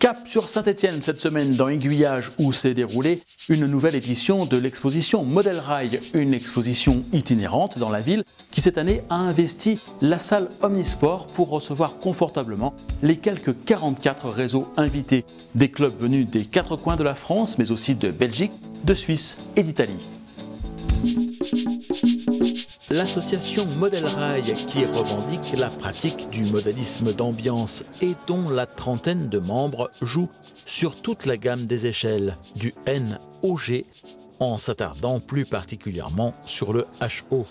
Cap sur Saint-Étienne cette semaine dans Aiguillage où s'est déroulée une nouvelle édition de l'exposition Model Rail, une exposition itinérante dans la ville qui cette année a investi la salle Omnisport pour recevoir confortablement les quelques 44 réseaux invités, des clubs venus des 4 coins de la France mais aussi de Belgique, de Suisse et d'Italie. L'association Model Rail, qui revendique la pratique du modélisme d'ambiance et dont la trentaine de membres joue sur toute la gamme des échelles, du N au G, en s'attardant plus particulièrement sur le HO.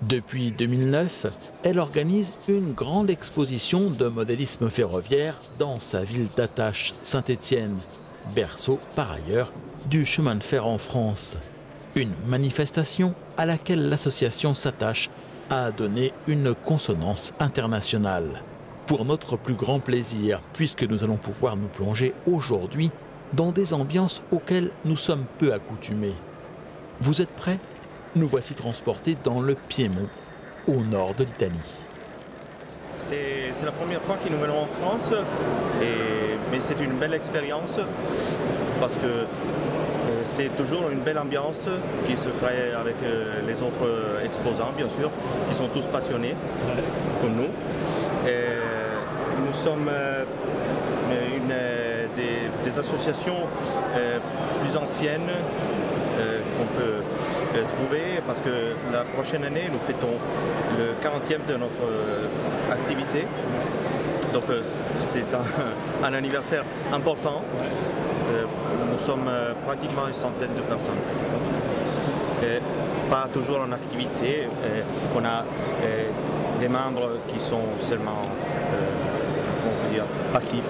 Depuis 2009, elle organise une grande exposition de modélisme ferroviaire dans sa ville d'attache, Saint-Étienne, berceau par ailleurs du chemin de fer en France. Une manifestation à laquelle l'association s'attache à donner une consonance internationale. Pour notre plus grand plaisir, puisque nous allons pouvoir nous plonger aujourd'hui dans des ambiances auxquelles nous sommes peu accoutumés. Vous êtes prêts? Nous voici transportés dans le Piémont, au nord de l'Italie. C'est la première fois que nous venons en France, mais c'est une belle expérience parce que c'est toujours une belle ambiance qui se crée avec les autres exposants, bien sûr, qui sont tous passionnés, comme nous. Et nous sommes une des associations plus anciennes qu'on peut trouver, parce que la prochaine année, nous fêtons le 40e de notre activité. Donc c'est un anniversaire important. Nous sommes pratiquement une centaine de personnes. Pas toujours en activité. On a des membres qui sont seulement passifs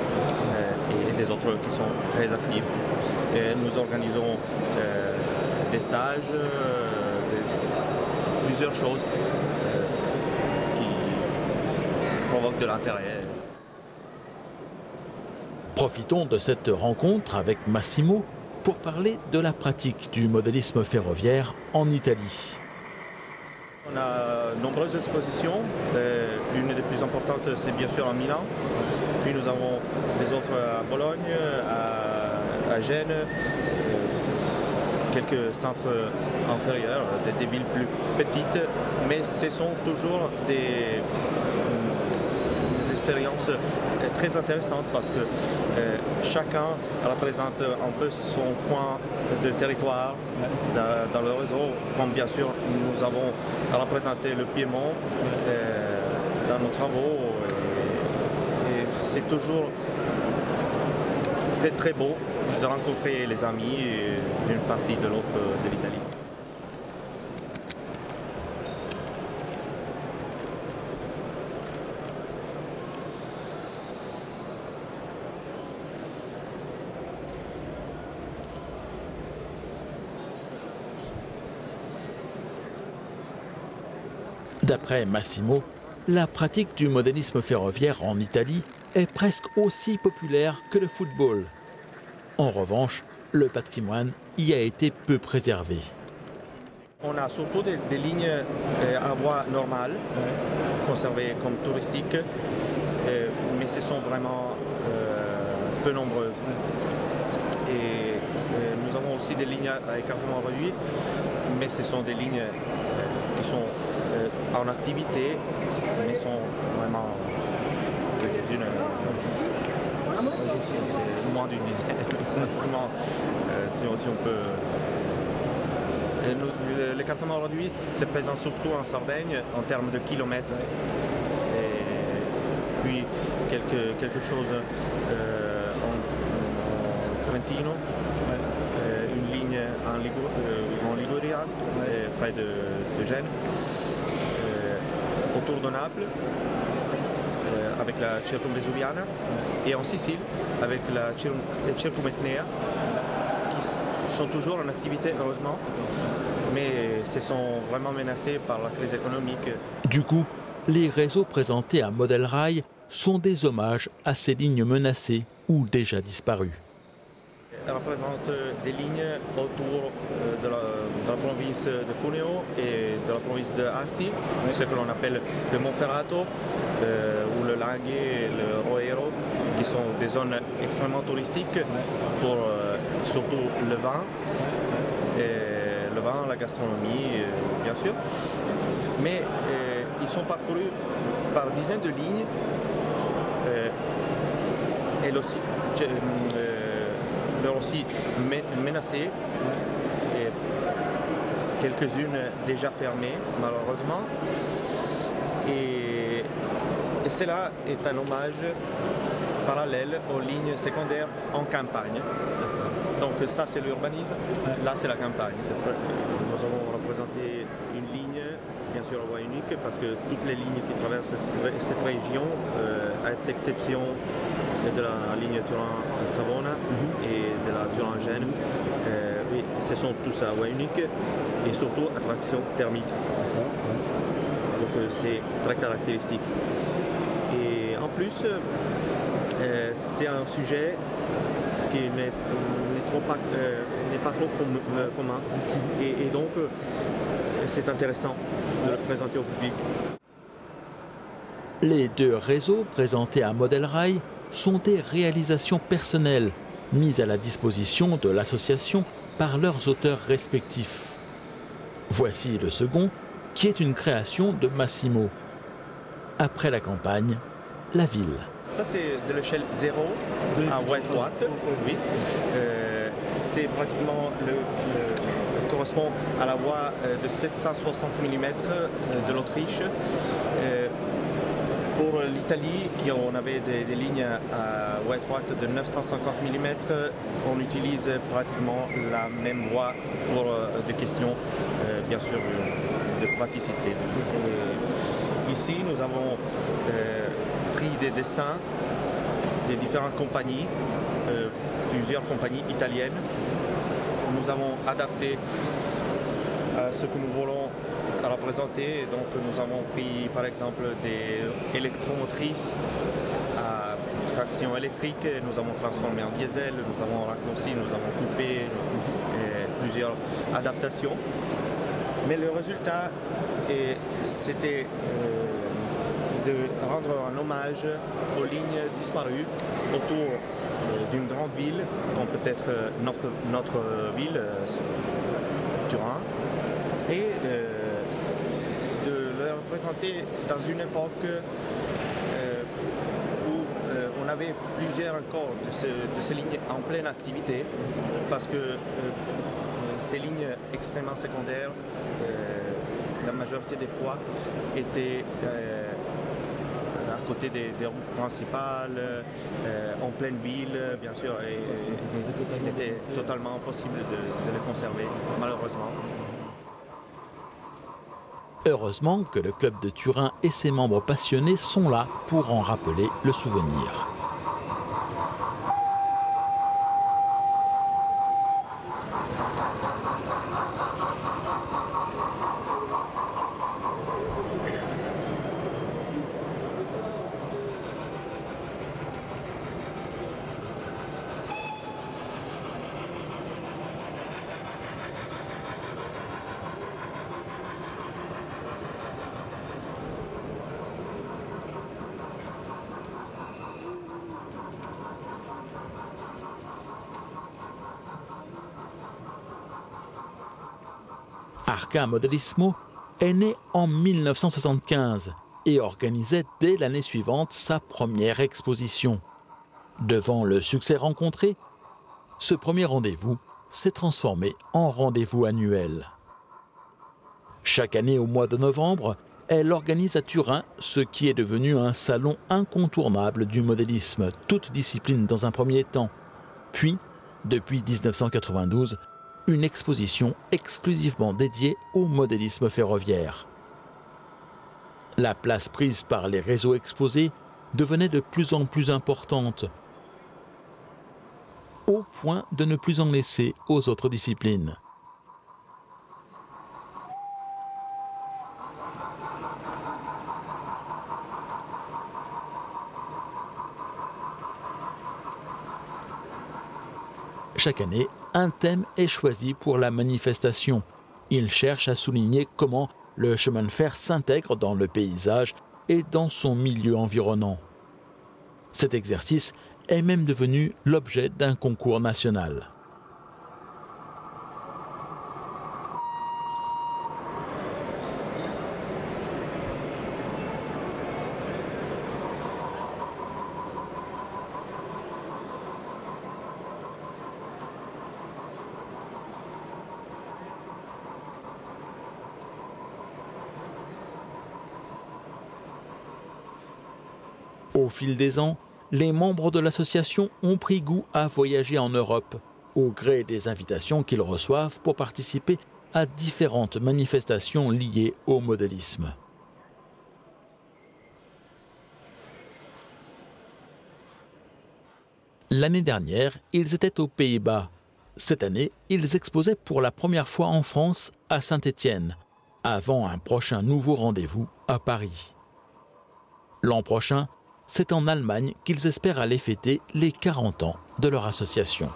et des autres qui sont très actifs. Nous organisons des stages, plusieurs choses qui provoquent de l'intérêt. Profitons de cette rencontre avec Massimo pour parler de la pratique du modélisme ferroviaire en Italie. On a de nombreuses expositions. L'une des plus importantes, c'est bien sûr à Milan. Puis nous avons des autres à Bologne, à Gênes, quelques centres inférieurs, des villes plus petites, mais ce sont toujours des expériences très intéressantes parce que chacun représente un peu son coin de territoire dans le réseau, comme bien sûr nous avons représenté le Piémont dans nos travaux. Et c'est toujours très très beau de rencontrer les amis d'une partie de l'autre de l'Italie. D'après Massimo, la pratique du modélisme ferroviaire en Italie est presque aussi populaire que le football. En revanche, le patrimoine y a été peu préservé. On a surtout des lignes à voie normale, conservées comme touristiques, mais ce sont vraiment peu nombreuses. Et nous avons aussi des lignes à écartement réduit, mais ce sont des lignes qui sont en activité, mais sont vraiment quelques-unes, moins d'une dizaine, pratiquement, si on peut. L'écartement réduit c'est présent surtout en Sardaigne en termes de kilomètres, et puis quelque chose en Trentino, une ligne en Ligurie, près de Gênes, autour de Naples, avec la Circumvesuviana, et en Sicile avec la Circumetnea, qui sont toujours en activité heureusement, mais se sont vraiment menacés par la crise économique. Du coup, les réseaux présentés à Model Rail sont des hommages à ces lignes menacées ou déjà disparues. Elle représente des lignes autour de la province de Cuneo et de la province de Asti, ce que l'on appelle le Monferrato, ou le Langhe et le Roero, qui sont des zones extrêmement touristiques pour surtout le vin, la gastronomie, bien sûr. Mais ils sont parcourus par dizaines de lignes. Elles aussi, menacées. Quelques-unes déjà fermées, malheureusement. Et cela est un hommage parallèle aux lignes secondaires en campagne. Donc ça c'est l'urbanisme, là c'est la campagne. Nous avons représenté une ligne, bien sûr à voie unique, parce que toutes les lignes qui traversent cette région, à exception de la ligne Turin-Savona et de la Turin-Gênes, oui, ce sont tous à voie unique et surtout à traction thermique. Donc c'est très caractéristique. Et en plus, c'est un sujet qui n'est pas trop commun. Et donc, c'est intéressant de le présenter au public. Les deux réseaux présentés à Model Rail sont des réalisations personnelles mises à la disposition de l'association par leurs auteurs respectifs. Voici le second, qui est une création de Massimo. Après la campagne, la ville. Ça c'est de l'échelle 0 à voie étroite, oui. C'est pratiquement correspond à la voie de 760 mm de l'Autriche. Pour l'Italie, on avait des lignes à voie étroite de 950 mm, on utilise pratiquement la même voie pour des questions, bien sûr, de praticité. Et ici, nous avons pris des dessins des différentes compagnies, plusieurs compagnies italiennes. Nous avons adapté à ce que nous voulons représenter. Donc nous avons pris par exemple des électromotrices à traction électrique, nous avons transformé en diesel, nous avons raccourci, nous avons coupé plusieurs adaptations. Mais le résultat, c'était de rendre un hommage aux lignes disparues autour d'une grande ville, comme peut-être notre ville, Turin, et de le représenter dans une époque où on avait plusieurs encore de ces lignes en pleine activité, parce que ces lignes extrêmement secondaires, la majorité des fois, étaient à côté des routes principales, en pleine ville, bien sûr, et il était totalement impossible de les conserver, malheureusement. Heureusement que le club de Turin et ses membres passionnés sont là pour en rappeler le souvenir. Arca Modellismo est né en 1975 et organisait dès l'année suivante sa première exposition. Devant le succès rencontré, ce premier rendez-vous s'est transformé en rendez-vous annuel. Chaque année au mois de novembre, elle organise à Turin ce qui est devenu un salon incontournable du modélisme, toutes disciplines dans un premier temps. Puis, depuis 1992, une exposition exclusivement dédiée au modélisme ferroviaire. La place prise par les réseaux exposés devenait de plus en plus importante, au point de ne plus en laisser aux autres disciplines. Chaque année, un thème est choisi pour la manifestation. Il cherche à souligner comment le chemin de fer s'intègre dans le paysage et dans son milieu environnant. Cet exercice est même devenu l'objet d'un concours national. Au fil des ans, les membres de l'association ont pris goût à voyager en Europe, au gré des invitations qu'ils reçoivent pour participer à différentes manifestations liées au modélisme. L'année dernière, ils étaient aux Pays-Bas. Cette année, ils exposaient pour la première fois en France à Saint-Étienne, avant un prochain nouveau rendez-vous à Paris. L'an prochain, c'est en Allemagne qu'ils espèrent aller fêter les 40 ans de leur association.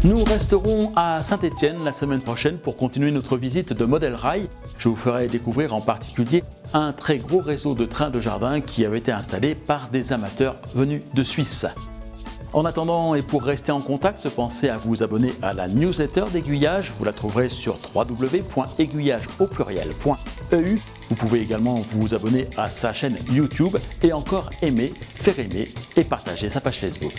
Nous resterons à Saint-Étienne la semaine prochaine pour continuer notre visite de Model Rail. Je vous ferai découvrir en particulier un très gros réseau de trains de jardin qui avait été installé par des amateurs venus de Suisse. En attendant et pour rester en contact, pensez à vous abonner à la newsletter d'Aiguillage. Vous la trouverez sur www.aiguillage.eu. Vous pouvez également vous abonner à sa chaîne YouTube et encore aimer, faire aimer et partager sa page Facebook.